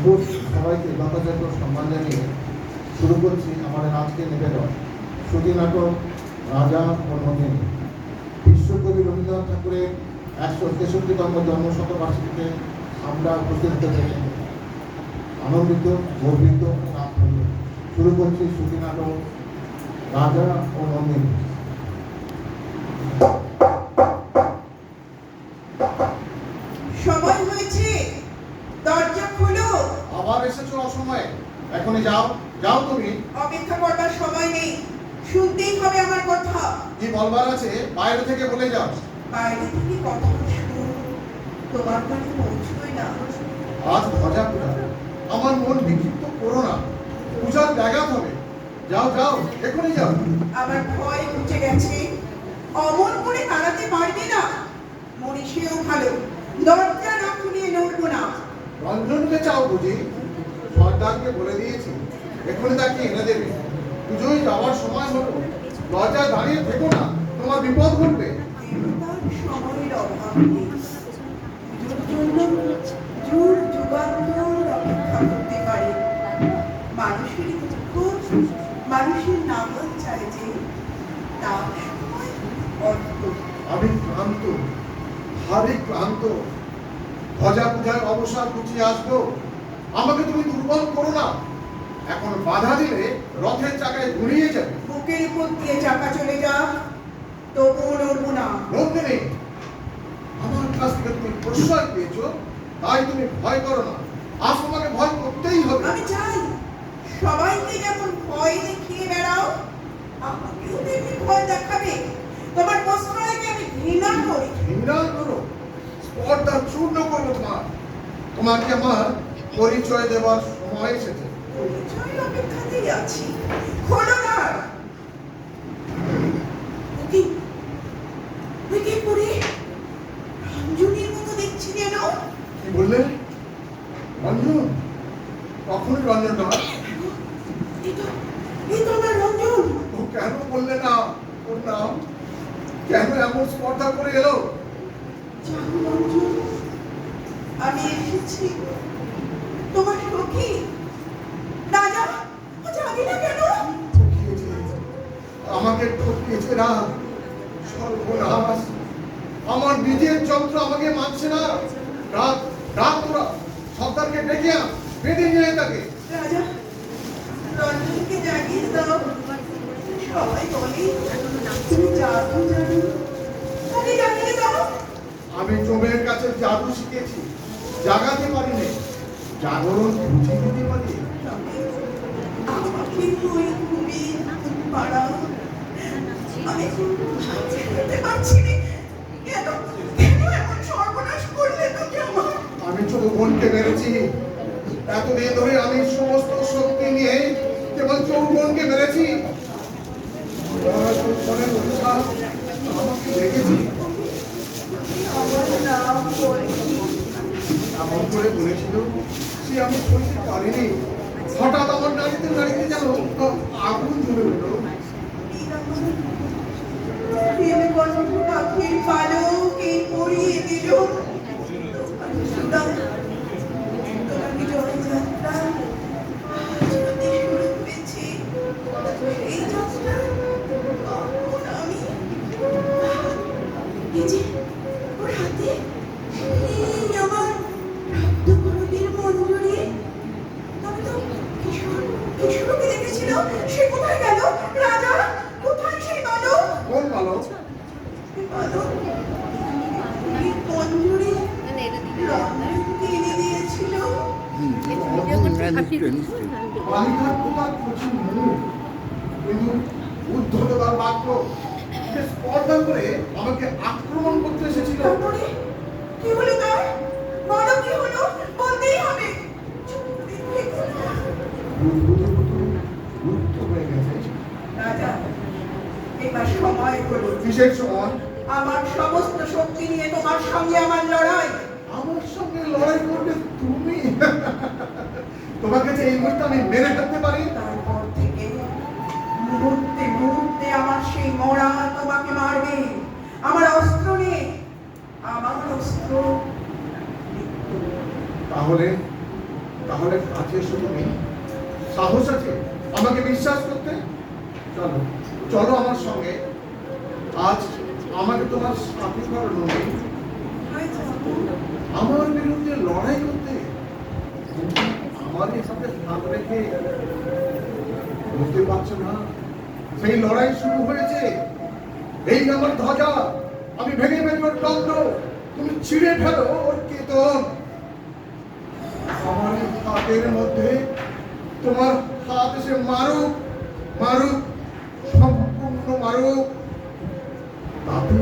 উপস্থিত সবাইকে যথাযথ সম্মান জানিয়ে শুরু করছি আমাদের আজকের নিবেদন শ্রুতি নাটক রাজা ও নন্দিনী। বিশ্বকবি রবীন্দ্রনাথ ঠাকুরের 163তম জন্মশতবার্ষিকীতে আমরা উপস্থিত হতে আনন্দিত, গর্বিত ও আনন্দিত। শুরু করছি শ্রুতি নাটক রাজা ও নন্দিনী। সময় হয়েছে, দরজা খোলো। আবার এসেছো অসময়ে, এখনই যাও। যাও তুমি। অপেক্ষা করবার সময় নেই, শুনতেই হবে আমার কথা। কি বলবার আছে বাইরে থেকে বলে যাও। বাইরে থেকে কথা শুন, তোমার কাছে পৌঁছই না। আজ ভজা পূজা, আমার মন বিক্ষিপ্ত করো না, পূজার ব্যাঘাত হবে। যাও যাও, এখনই যাও। আমার ভয় ঘুচে গেছে, অমন করে তাড়াতে পারবে না। মনীষীও ভালো, দরজা না খুলিয়ে নড়বো না। রঞ্জনকে চাও বুঝি? সর্দারকে বলে দিয়েছি, এখনই তাকে এনে দেবে। পুজোয় যাওয়ার সময় হলো, দরজায় দাঁড়িয়ে থেকো না, তোমার বিপদ ঘটবে। দেবতার সময়ের অভাব নেই, পুজোর জন্য যুগ যুগান্তর অপেক্ষা করতে পারে। মানুষের দুঃখ মানুষের নাগাল চায় যে, তার সময় অন্ত। আমি ক্লান্ত, ভারী ক্লান্ত। ভজা পূজার অবসর গুছিয়ে আসবো, আমাকে তুমি দুর্বল করো না। এখন বাধা দিলে রথের চাকায় ঘুরিয়ে যাবে। বুকের উপর দিয়ে চাকা চলে যা, তবুও নড়বো না। নন্দিনী, আমার কাছ থেকে তুমি প্রশ্রয় পেয়েছো, তাই তুমি ভয় করো না। আজ তোমাকে ভয় করতেই হবে। আমি চাই সবাইকে যেমন ভয় দেখিয়ে বেড়াও, আমাকেও তেমনি ভয় দেখাবে। তোমার প্রশ্রয়কে আমি ঘৃণা করি। ঘৃণা করো, স্পর্ধা চূর্ণ করবো তোমার। তোমাকে আমার পরিচয় দেওয়ার সময় এসেছে। পরিচয়ের অপেক্ষাতেই আছি, খোলো না। ওকে ওকে পড়ে রঞ্জনীর মতো দেখছি যেন। কি বললে? রঞ্জন? কখনোই রঞ্জন নয়। এই তো আমার রঞ্জন। ও কেন বললে না ওর নাম? কেন এমন স্পর্ধা করে এলো? জানো রঞ্জন, আমি এসেছি তোমার সখী রাজা। ও যাবে না কেন? ঠকিয়েছে, আমাকে ঠকিয়েছে না। সর্বনাশ, আমার নিজের যন্ত্র আমাকে মানছে না। রাত রাত তোরা সর্দারকে ডেকে আন, বেঁধে নিয়ে তাকে। রাজা, রঞ্জনকে জাগিয়ে দাও। সবাই বলে তুমি জাদু জানো, তাকে জাগিয়ে দাও। আমি জমের কাছে জাদু শিখেছি, জাগাতে পারিনি। জাগরণ বুঝিয়ে দিতে পারি। আমাকে ওই ঘুমি পাড়াও। আমি বুঝতে পারছি না, কেন কেন এমন সর্বনাশ করলে তুমি আমার। আমি চৌবনকে মেরেছি। এতদিন ধরে আমি সমস্ত শক্তি নিয়ে কেবল চৌবনকে মেরেছি। আমাকে দেখেছি, আমার নাম বলে এমন করে বলেছিল, সে আমি শুনতে পারিনি। হঠাৎ আমার নাড়িতে নাড়িতে যেন আগুন ধরে উঠলো। পাখির পালকে পরিয়ে দিল। তোমাকে জয়যাত্রা আজ হতে শুরু হয়েছে। এই যাত্রা কখন আমি এই যে ওর হাতে এই আমার রক্তকরবীর মঞ্জুরি। আমি তো কিশোরকে দেখেছিল, সে কোথায় গেল? রাজা, কোথায় সেই বালক? কোন বালক? বালক এই মঞ্জুরি রঞ্জনকে এনে দিয়েছিল। বালিকার কোথার প্রচুর মুখ, কিন্তু উদ্ধততার বাক্য। সে স্পর্ধা করে আমাকে আক্রমণ করতে এসেছিল। তারপরে কি হলো তার? বলো কি হলো, বলতেই হবে। চুপ করে থেকো না। রুদ্ধ হয়ে গেছে। রাজা, এবার সময় হলো। কিসের সময়? আমার সমস্ত শক্তি নিয়ে তোমার সঙ্গে আমার লড়াই। আমার সঙ্গে লড়াই করবে তুমি? তোমাকে যে এই মুহূর্তে আমি মেরে ফেলতে পারি। তারপর থেকে মুহূর্তে মুহূর্তে আমার সেই মরা তোমাকে মারবে। আমার অস্ত্র নিয়ে, আমার অস্ত্র মৃত্যু। তাহলে তাহলে কাছে এসো তুমি, সাহস আছে আমাকে বিশ্বাস করতে? চলো চলো আমার সঙ্গে, আজ আমাকে তোমার সাথী করো নবী, হ্যাঁ যাবো। আমার বিরুদ্ধে লড়াই করতে। আমার সাথে হাত রেখে বুঝতে পারছো না সেই লড়াই শুরু হয়েছে। এই আমার ধ্বজা আমি ভেঙে ভেঙে ওর দণ্ড তুমি ছিঁড়ে ফেলো ওর কেতন। আমার এই হাতের মধ্যে তোমার হাত এসে মারুক, মারুক, সম্পূর্ণ মারুক, তাতে